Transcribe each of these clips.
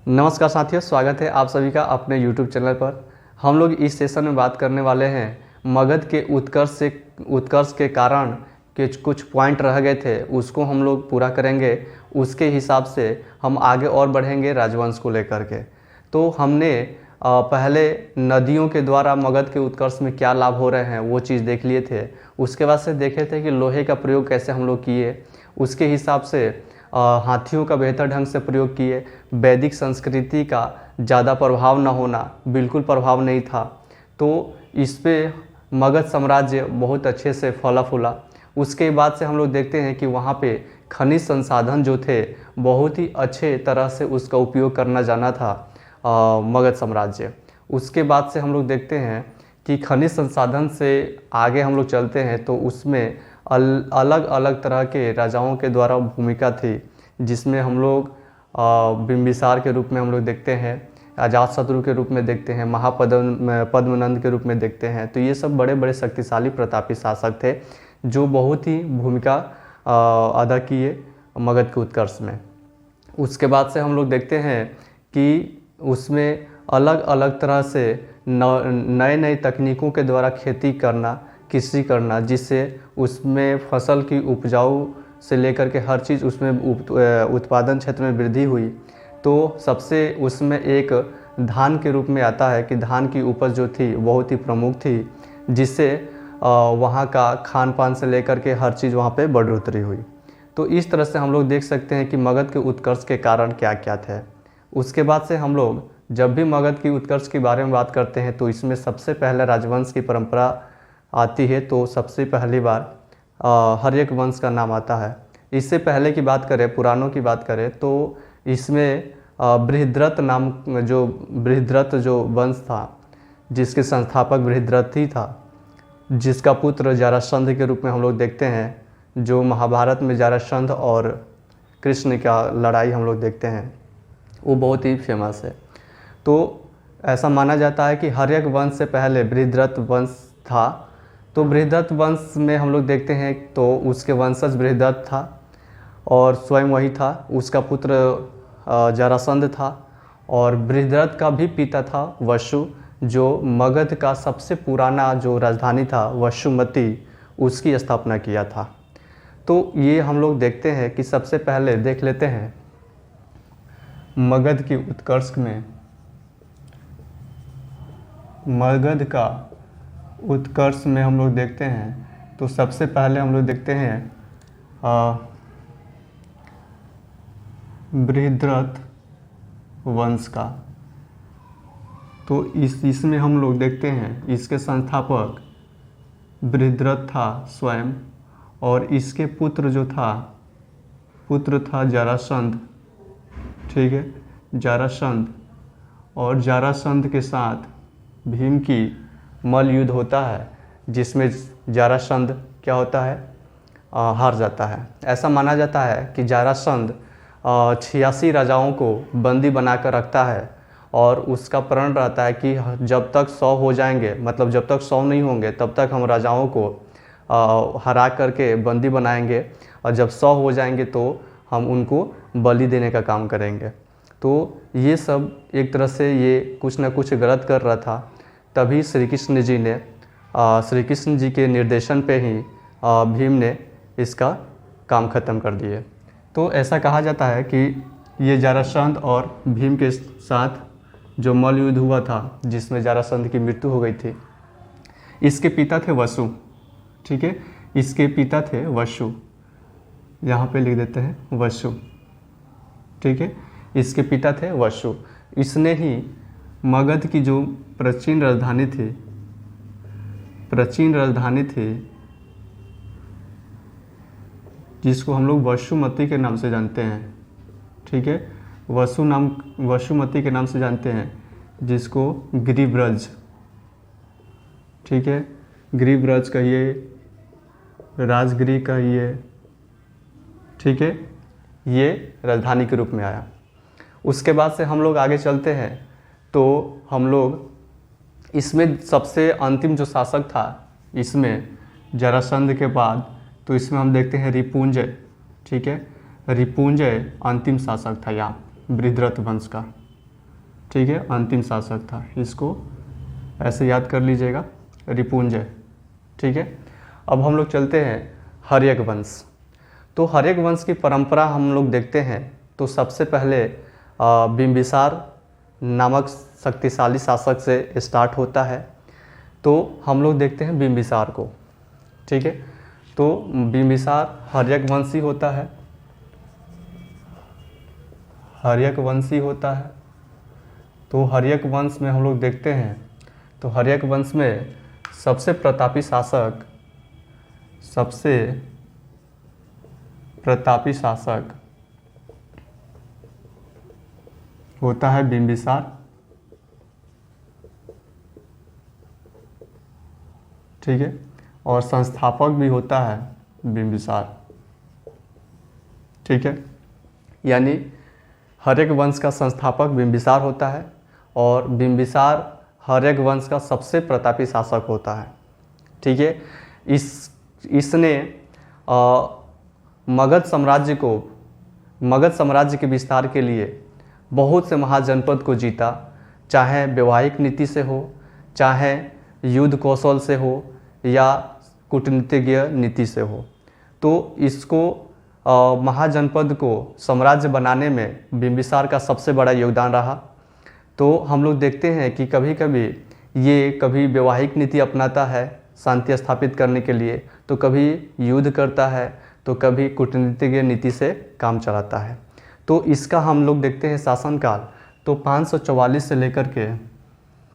नमस्कार साथियों, स्वागत है आप सभी का अपने YouTube चैनल पर। हम लोग इस सेशन में बात करने वाले हैं मगध के उत्कर्ष के कारण के कुछ पॉइंट रह गए थे, उसको हम लोग पूरा करेंगे। उसके हिसाब से हम आगे और बढ़ेंगे राजवंश को लेकर के। तो हमने पहले नदियों के द्वारा मगध के उत्कर्ष में क्या लाभ हो रहे हैं वो चीज़ देख लिए थे। उसके बाद से देखे थे कि लोहे का प्रयोग कैसे हम लोग किए, उसके हिसाब से हाथियों का बेहतर ढंग से प्रयोग किए। वैदिक संस्कृति का ज़्यादा प्रभाव न होना, बिल्कुल प्रभाव नहीं था, तो इस पे मगध साम्राज्य बहुत अच्छे से फला फूला। उसके बाद से हम लोग देखते हैं कि वहाँ पे खनिज संसाधन जो थे बहुत ही अच्छे तरह से उसका उपयोग करना जाना था मगध साम्राज्य। उसके बाद से हम लोग देखते हैं कि खनिज संसाधन से आगे हम लोग चलते हैं तो उसमें अलग अलग तरह के राजाओं के द्वारा भूमिका थी, जिसमें हम लोग बिंबिसार के रूप में हम लोग देखते हैं, अजातशत्रु के रूप में देखते हैं, पद्मनंद के रूप में देखते हैं। तो ये सब बड़े बड़े शक्तिशाली प्रतापी शासक थे जो बहुत ही भूमिका अदा किए मगध के उत्कर्ष में। उसके बाद से हम लोग देखते हैं कि उसमें अलग अलग तरह से नए नए तकनीकों के द्वारा खेती करना, कृषि करना, जिससे उसमें फसल की उपजाऊ से लेकर के हर चीज़ उसमें उत्पादन क्षेत्र में वृद्धि हुई। तो सबसे उसमें एक धान के रूप में आता है कि धान की उपज जो थी बहुत ही प्रमुख थी, जिससे वहाँ का खान पान से लेकर के हर चीज़ वहाँ पे बढ़ोतरी हुई। तो इस तरह से हम लोग देख सकते हैं कि मगध के उत्कर्ष के कारण क्या क्या थे। उसके बाद से हम लोग जब भी मगध की उत्कर्ष के बारे में बात करते हैं तो इसमें सबसे पहले राजवंश की परंपरा आती है। तो सबसे पहली बार हर्यक वंश का नाम आता है। इससे पहले की बात करें, पुराणों की बात करें, तो इसमें बृहद्रथ जो वंश था, जिसके संस्थापक बृहद्रथ ही था, जिसका पुत्र जरासंध के रूप में हम लोग देखते हैं। जो महाभारत में जरासंध और कृष्ण का लड़ाई हम लोग देखते हैं, वो बहुत ही फेमस है। तो ऐसा माना जाता है कि हर्यक वंश से पहले बृहद्रथ वंश था। तो बृहद्रथ वंश में हम लोग देखते हैं तो उसके वंशज बृहद्रथ था और स्वयं वही था, उसका पुत्र जरासंध था। और बृहद्रथ का भी पिता था वसु, जो मगध का सबसे पुराना जो राजधानी था वसुमती, उसकी स्थापना किया था। तो ये हम लोग देखते हैं कि सबसे पहले देख लेते हैं मगध की उत्कर्ष में, मगध का उत्कर्ष में हम लोग देखते हैं तो सबसे पहले हम लोग देखते हैं बृहद्रथ वंश का। तो इसमें हम लोग देखते हैं इसके संस्थापक बृहद्रथ था स्वयं, और इसके पुत्र था जरासंध। ठीक है, जरासंध, और जरासंध के साथ भीम की मल्ल युद्ध होता है, जिसमें जरासंध क्या होता है, हार जाता है। ऐसा माना जाता है कि जरासंध 86 राजाओं को बंदी बनाकर रखता है और उसका प्रण रहता है कि जब तक 100 हो जाएंगे, मतलब जब तक 100 नहीं होंगे तब तक हम राजाओं को हरा करके बंदी बनाएंगे, और जब 100 हो जाएंगे तो हम उनको बलि देने का काम करेंगे। तो ये सब एक तरह से ये कुछ ना कुछ गलत कर रहा था। तभी श्री कृष्ण जी के निर्देशन पे ही भीम ने इसका काम ख़त्म कर दिए। तो ऐसा कहा जाता है कि ये जरासंध और भीम के साथ जो मल्ल युद्ध हुआ था, जिसमें जरासंध की मृत्यु हो गई थी, इसके पिता थे वसु। ठीक है, इसके पिता थे वसु, यहाँ पे लिख देते हैं वसु। ठीक है, इसके पिता थे वसु। इसने ही मगध की जो प्राचीन राजधानी थी, जिसको हम लोग वसुमती के नाम से जानते हैं। ठीक है, वसुमती के नाम से जानते हैं, जिसको गिरिब्रज, ठीक है, गिरिब्रज कहिए, राजगिरी कहिए, ठीक है, ये राजधानी के रूप में आया। उसके बाद से हम लोग आगे चलते हैं तो हम लोग इसमें सबसे अंतिम जो शासक था इसमें जरासंध के बाद, तो इसमें हम देखते हैं रिपुंजय। ठीक है, रिपुंजय अंतिम शासक था यहाँ बृहद्रथ वंश का। ठीक है, अंतिम शासक था। इसको ऐसे याद कर लीजिएगा, रिपुंजय। ठीक है, अब हम लोग चलते हैं हर्यक वंश। तो हर्यक वंश की परंपरा हम लोग देखते हैं तो सबसे पहले बिंबिसार नामक शक्तिशाली शासक से स्टार्ट होता है। तो हम लोग देखते हैं बिंबिसार को। ठीक है, तो बिंबिसार हर्यक वंशी होता है, हर्यक वंशी होता है। तो हर्यक वंश में हम लोग देखते हैं तो हर्यक वंश में सबसे प्रतापी शासक होता है बिंबिसार। ठीक है, और संस्थापक भी होता है बिंबिसार। ठीक है, यानी हर्यक वंश का संस्थापक बिंबिसार होता है और बिंबिसार हर्यक वंश का सबसे प्रतापी शासक होता है। ठीक है, इसने मगध साम्राज्य के विस्तार के लिए बहुत से महाजनपद को जीता, चाहे वैवाहिक नीति से हो, चाहे युद्ध कौशल से हो या कूटनीतिज्ञ नीति से हो। तो इसको महाजनपद को साम्राज्य बनाने में बिंबिसार का सबसे बड़ा योगदान रहा। तो हम लोग देखते हैं कि कभी वैवाहिक नीति अपनाता है शांति स्थापित करने के लिए, तो कभी युद्ध करता है, तो कभी कूटनीतिज्ञ नीति से काम चलाता है। तो इसका हम लोग देखते हैं शासनकाल तो 544 से लेकर के,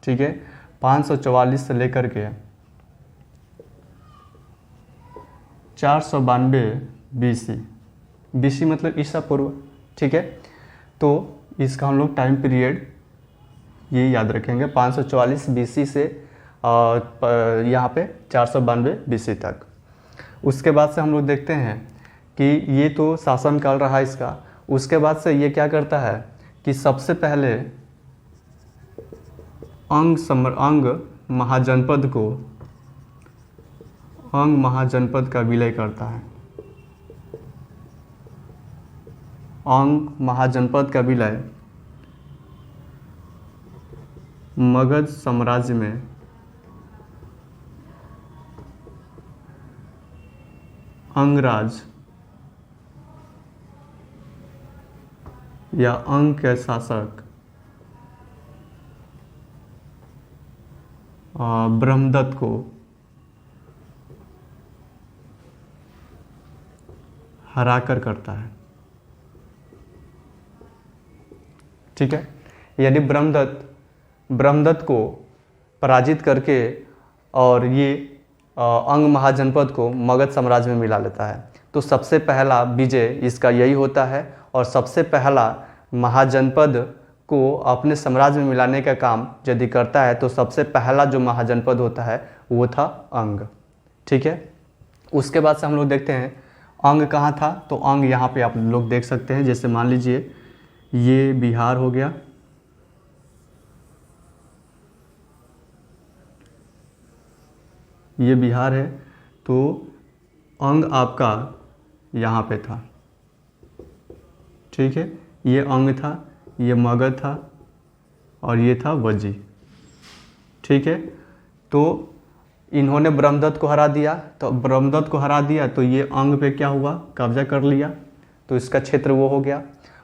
ठीक है, 544 से लेकर के 492 BC मतलब ईसा पूर्व। ठीक है, तो इसका हम लोग टाइम पीरियड ये याद रखेंगे, 544 BC से यहाँ पे 492 BC तक। उसके बाद से हम लोग देखते हैं कि ये तो शासनकाल रहा इसका। उसके बाद से ये क्या करता है कि सबसे पहले अंग महाजनपद का विलय करता है। अंग महाजनपद का विलय मगध साम्राज्य में अंगराज या अंग के शासक ब्रह्मदत्त को हराकर करता है। ठीक है, यानी ब्रह्मदत्त को पराजित करके और ये अंग महाजनपद को मगध साम्राज्य में मिला लेता है। तो सबसे पहला विजय इसका यही होता है और सबसे पहला महाजनपद को अपने साम्राज्य में मिलाने का काम यदि करता है तो सबसे पहला जो महाजनपद होता है वो था अंग। ठीक है, उसके बाद से हम लोग देखते हैं अंग कहाँ था। तो अंग यहाँ पे आप लोग देख सकते हैं, जैसे मान लीजिए ये बिहार हो गया, ये बिहार है, तो अंग आपका यहाँ पे था। ठीक है, ये अंग था, ये मगध था और ये था वज्जी। ठीक है, तो इन्होंने ब्रह्मदत्त को हरा दिया। तो ये अंग पे क्या हुआ, कब्जा कर लिया, तो इसका क्षेत्र वो हो गया।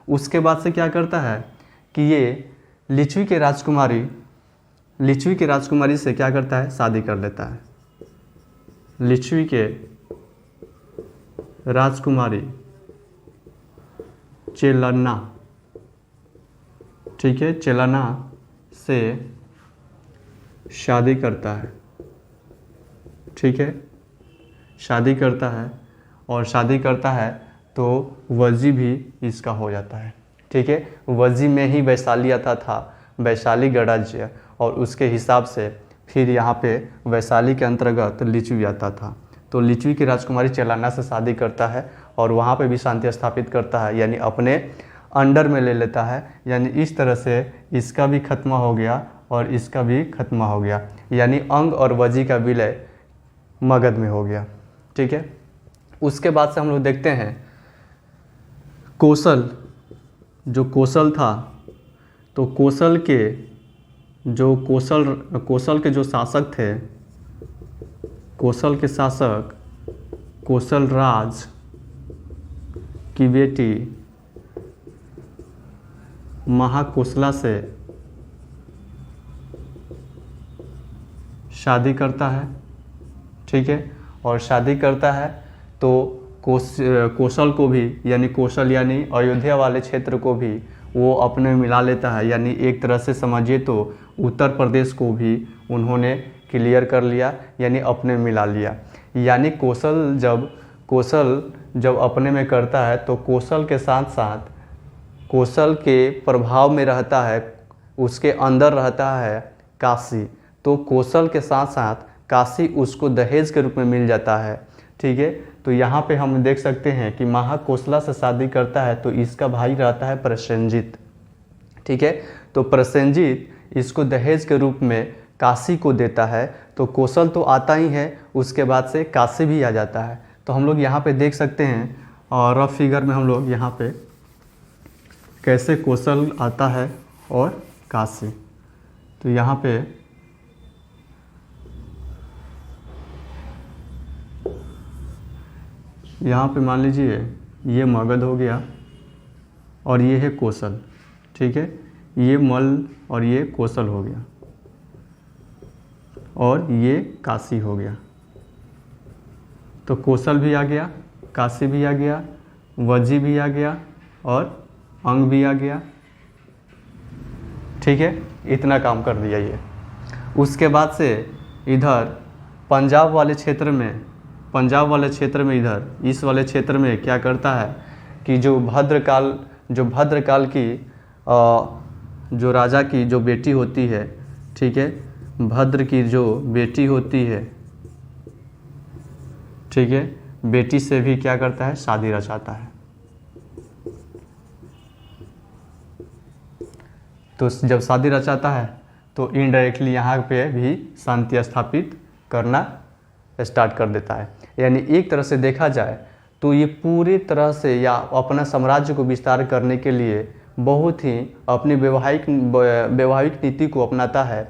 उसके बाद से क्या करता है कि ये लिच्छवी के राजकुमारी से क्या करता है, शादी कर लेता है। लिच्छवी के राजकुमारी चेलन्ना, ठीक है, चेलन्ना से शादी करता है। ठीक है, शादी करता है और शादी करता है तो वज्जी भी इसका हो जाता है। ठीक है, वज्जी में ही वैशाली आता था, वैशाली गणराज्य, और उसके हिसाब से फिर यहाँ पे वैशाली के अंतर्गत लिच्छवी आता था। तो लिच्छवी की राजकुमारी चेलन्ना से शादी करता है और वहाँ पे भी शांति स्थापित करता है, यानी अपने अंडर में ले लेता है। यानी इस तरह से इसका भी खत्म हो गया और इसका भी खत्म हो गया, यानी अंग और वज्जी का विलय मगध में हो गया। ठीक है, उसके बाद से हम लोग देखते हैं कोसल था, तो कोसल के जो शासक थे, कोसल के शासक कोसल राज की बेटी महाकोसला से शादी करता है, ठीक है। और शादी करता है तो कोसल को भी, यानी कोसल यानी अयोध्या वाले क्षेत्र को भी वो अपने में मिला लेता है। यानी एक तरह से समझिए तो उत्तर प्रदेश को भी उन्होंने क्लियर कर लिया, यानी अपने में मिला लिया। यानी कोसल जब अपने में करता है तो कोसल के साथ साथ कोसल के प्रभाव में रहता है, उसके अंदर रहता है काशी। तो कोसल के साथ साथ काशी उसको दहेज के रूप में मिल जाता है, ठीक है। तो यहाँ पे हम देख सकते हैं कि महाकोसला से शादी करता है तो इसका भाई रहता है प्रसेनजीत, ठीक है। तो प्रसेनजीत इसको दहेज के रूप में काशी को देता है। तो कोसल तो आता ही है, उसके बाद से काशी भी आ जाता है। तो हम लोग यहाँ पे देख सकते हैं और रफ फिगर में हम लोग यहाँ पे कैसे कोसल आता है और काशी। तो यहाँ पे मान लीजिए ये मगध हो गया और ये है कोसल, ठीक है। ये मल और ये कोसल हो गया और ये काशी हो गया। तो कोसल भी आ गया, काशी भी आ गया, वज्जी भी आ गया और अंग भी आ गया, ठीक है। इतना काम कर दिया ये। उसके बाद से इधर पंजाब वाले क्षेत्र में इधर इस वाले क्षेत्र में क्या करता है कि जो भद्रकाल की जो राजा की जो बेटी होती है, ठीक है, भद्र की जो बेटी होती है, ठीक है, बेटी से भी क्या करता है, शादी रचाता है। तो जब शादी रचाता है तो इनडायरेक्टली यहाँ पे भी शांति स्थापित करना स्टार्ट कर देता है। यानी एक तरह से देखा जाए तो ये पूरी तरह से या अपना साम्राज्य को विस्तार करने के लिए बहुत ही अपनी वैवाहिक नीति को अपनाता है।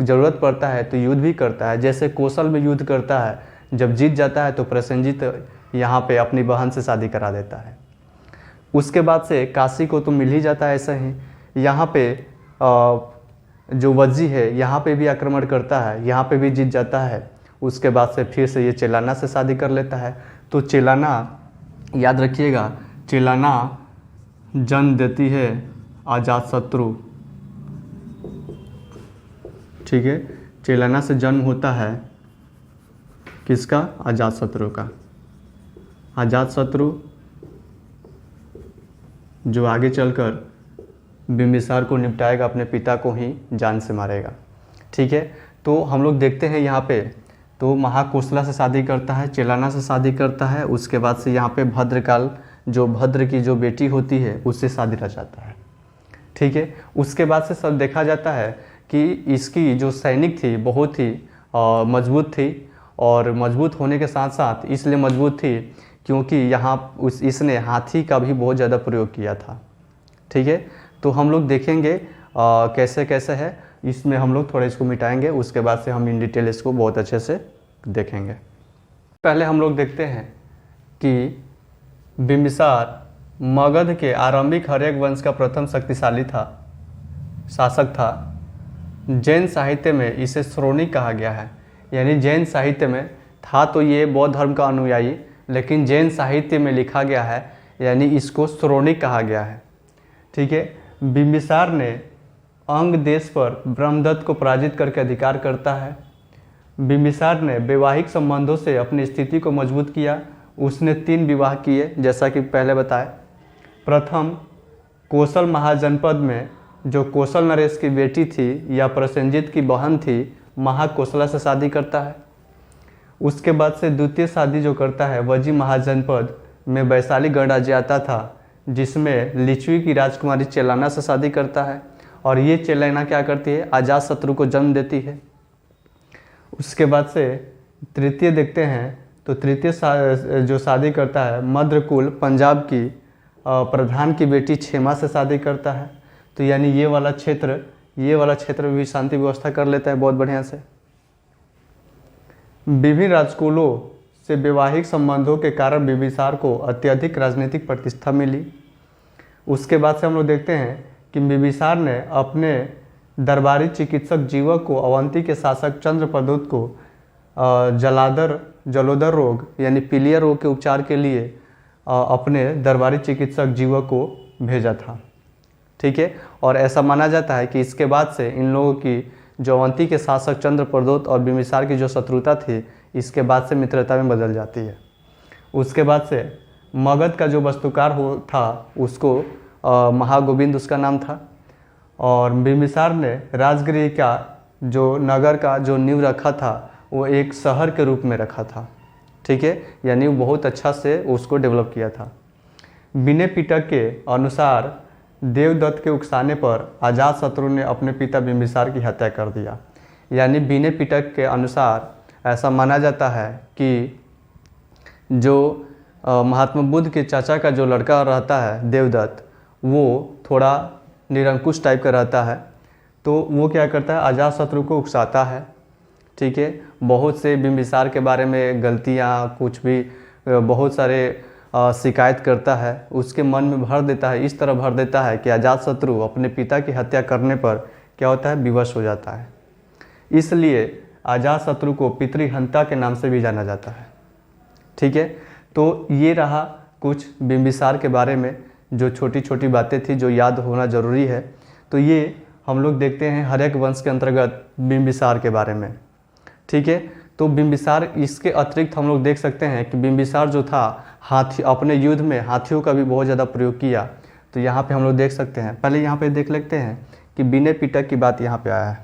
ज़रूरत पड़ता है तो युद्ध भी करता है, जैसे कौशल में युद्ध करता है। जब जीत जाता है तो प्रसेनजीत यहाँ पे अपनी बहन से शादी करा देता है। उसके बाद से काशी को तो मिल ही जाता है। ऐसा ही यहाँ पे जो वज्जी है यहाँ पे भी आक्रमण करता है, यहाँ पे भी जीत जाता है। उसके बाद से फिर से ये चेलाना से शादी कर लेता है। तो चेलाना, याद रखिएगा, चेलाना जन्म देती है अजातशत्रु, ठीक है। चेलाना से जन्म होता है किसका, अजातशत्रु का। अजातशत्रु जो आगे चलकर बिंबिसार को निपटाएगा, अपने पिता को ही जान से मारेगा, ठीक है। तो हम लोग देखते हैं यहाँ पे तो महाकोसला से शादी करता है, चेलाना से शादी करता है। उसके बाद से यहाँ पे भद्रकाल जो भद्र की जो बेटी होती है उससे शादी रचाता है, ठीक है। उसके बाद से सब देखा जाता है कि इसकी जो सैनिक थी बहुत ही मजबूत थी, और मजबूत होने के साथ साथ इसलिए मजबूत थी क्योंकि यहाँ इसने हाथी का भी बहुत ज़्यादा प्रयोग किया था, ठीक है। तो हम लोग देखेंगे कैसे कैसे है, इसमें हम लोग थोड़ा इसको मिटाएंगे। उसके बाद से हम इन डिटेल इसको बहुत अच्छे से देखेंगे। पहले हम लोग देखते हैं कि बिंबिसार मगध के आरंभिक हर्यक वंश का प्रथम शक्तिशाली शासक था। जैन साहित्य में इसे श्रोणिक कहा गया है। यानी जैन साहित्य में था तो ये बौद्ध धर्म का अनुयायी, लेकिन जैन साहित्य में लिखा गया है, यानी इसको श्रोणिक कहा गया है, ठीक है। बिंबिसार ने अंग देश पर ब्रह्मदत्त को पराजित करके अधिकार करता है। बिंबिसार ने वैवाहिक संबंधों से अपनी स्थिति को मजबूत किया। उसने 3 विवाह किए, जैसा कि पहले बताए। प्रथम कोसल महाजनपद में जो कोसल नरेश की बेटी थी या प्रसेनजीत की बहन थी, महाकोसला से शादी करता है। उसके बाद से द्वितीय शादी जो करता है वज्जी महाजनपद में वैशाली गणराज्य आता था, जिसमें लिच्छवी की राजकुमारी चेलाना से शादी करता है। और ये चेलाना क्या करती है, अजातशत्रु को जन्म देती है। उसके बाद से तृतीय देखते हैं तो तृतीय जो शादी करता है मद्रकुल पंजाब की प्रधान की बेटी क्षेमा से शादी करता है। तो यानी ये वाला क्षेत्र भी शांति व्यवस्था कर लेता है बहुत बढ़िया से। विभिन्न राजकुलों से वैवाहिक संबंधों के कारण बिंबिसार को अत्यधिक राजनीतिक प्रतिष्ठा मिली। उसके बाद से हम लोग देखते हैं कि बिंबिसार ने अपने दरबारी चिकित्सक जीवक को अवंती के शासक चंद्रप्रद्युत को जलोदर रोग यानी पीलिया रोग के उपचार के लिए अपने दरबारी चिकित्सक जीवक को भेजा था। ठीक है, और ऐसा माना जाता है कि इसके बाद से इन लोगों की जो अवंती के शासक चंद्रप्रद्युत और बिंबिसार की जो शत्रुता थी, इसके बाद से मित्रता में बदल जाती है। उसके बाद से मगध का जो वास्तुकार था उसको महागोविंद उसका नाम था, और बिंबिसार ने राजगृह का जो नगर का जो नींव रखा था वो एक शहर के रूप में रखा था। ठीक है, यानी वो बहुत अच्छा से उसको डेवलप किया था। विनय पिटक के अनुसार देवदत्त के उकसाने पर अजातशत्रु ने अपने पिता बिंबिसार की हत्या कर दिया। यानी विनय पिटक के अनुसार ऐसा माना जाता है कि जो महात्मा बुद्ध के चाचा का जो लड़का रहता है देवदत्त, वो थोड़ा निरंकुश टाइप का रहता है, तो वो क्या करता है, अजातशत्रु को उकसाता है। ठीक है, बहुत से बिंबिसार के बारे में गलतियाँ कुछ भी बहुत सारे शिकायत करता है, उसके मन में भर देता है, इस तरह भर देता है कि अजातशत्रु अपने पिता की हत्या करने पर क्या होता है, विवश हो जाता है। इसलिए अजातशत्रु को पितृहंता के नाम से भी जाना जाता है। ठीक है, तो ये रहा कुछ बिंबिसार के बारे में जो छोटी छोटी बातें थी जो याद होना ज़रूरी है। तो ये हम लोग देखते हैं हर्यक वंश के अंतर्गत बिंबिसार के बारे में। ठीक है, तो बिंबिसार, इसके अतिरिक्त हम लोग देख सकते हैं कि बिंबिसार जो था हाथी, अपने युद्ध में हाथियों का भी बहुत ज़्यादा प्रयोग किया। तो यहाँ पे हम लोग देख सकते हैं, पहले यहाँ पे देख लेते हैं कि विनय पिटक की बात यहाँ पे आया है।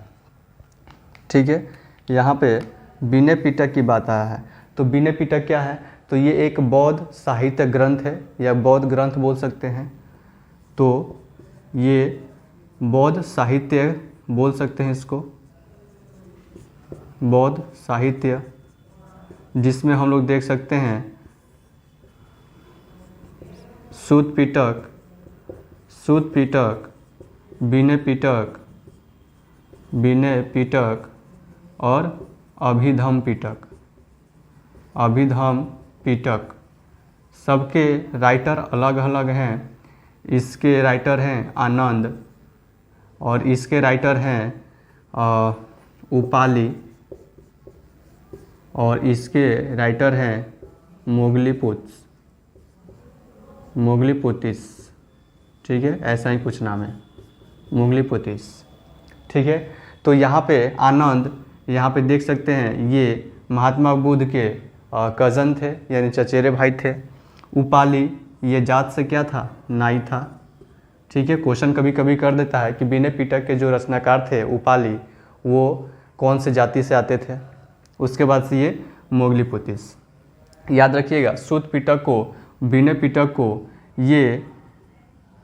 ठीक है, यहाँ पे विनय पिटक की बात आया है। तो विनय पिटक क्या है, तो ये एक बौद्ध साहित्य ग्रंथ है या बौद्ध ग्रंथ बोल सकते हैं। तो ये बौद्ध साहित्य बोल सकते हैं इसको, बौद्ध साहित्य, जिसमें हम लोग देख सकते हैं सूत पिटक, विनय पिटक और अभिधम पिटक। सबके राइटर अलग अलग हैं। इसके राइटर हैं आनंद, और इसके राइटर हैं उपाली, और इसके राइटर हैं मोगलीपुतिस। ठीक है, ऐसा ही कुछ नाम है, मोगलीपुतिस। ठीक है, तो यहाँ पे आनंद, यहाँ पे देख सकते हैं ये महात्मा बुद्ध के कज़न थे, यानी चचेरे भाई थे। उपाली ये जात से क्या था, नाई था। ठीक है, क्वेश्चन कभी कभी कर देता है कि विनय पिटक के जो रचनाकार थे उपाली, वो कौन से जाति से आते थे। उसके बाद से ये मोगलीपुतिस। याद रखिएगा, सूत पिटक को, विनय पिटक को ये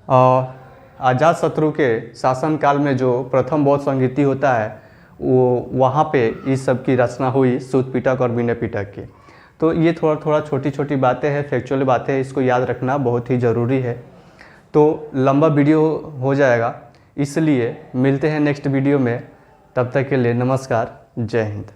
अजातशत्रु के शासनकाल में जो प्रथम बौद्ध संगीति होता है वो वहाँ पे इस सब की रचना हुई, सूत पिटक और विनय पिटक की। तो ये थोड़ा छोटी छोटी बातें हैं, फैक्चुअल बातें हैं, इसको याद रखना बहुत ही ज़रूरी है। तो लंबा वीडियो हो जाएगा, इसलिए मिलते हैं नेक्स्ट वीडियो में। तब तक के लिए नमस्कार, जय हिंद।